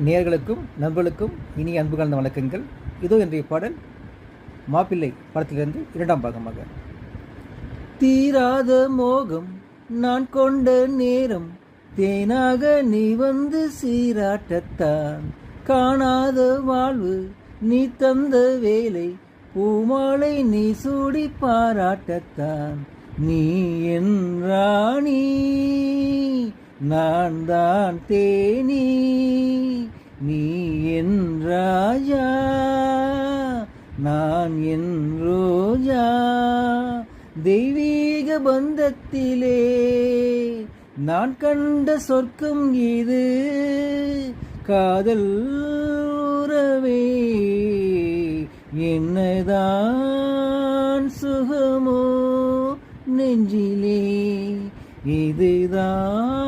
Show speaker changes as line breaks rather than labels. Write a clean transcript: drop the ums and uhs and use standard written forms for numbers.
நேயர்களுக்கும் நண்பர்களுக்கும் இனிய அன்பு கலந்த வணக்கங்கள். இதோ இன்றைய பாடல் மாப்பிள்ளை படத்திலிருந்து இரண்டாம் பாகமாக. தீராத மோகம் நான் கொண்ட நேரம், தேனாக நீ வந்து சீராட்டத்தான். காணாத வாழ்வு நீ தந்த வேலை, பூமாலை நீ சூடி பாராட்டத்தான். நீ என் ராணி, நான் தான் தேனி, நீ என் ராஜா, நான் என் ரோஜா. தெய்வீக பந்தத்திலே நான் கண்ட சொர்க்கம் இது, காதல் உறவே என்னதான் சுகமோ நெஞ்சிலே, இதுதான்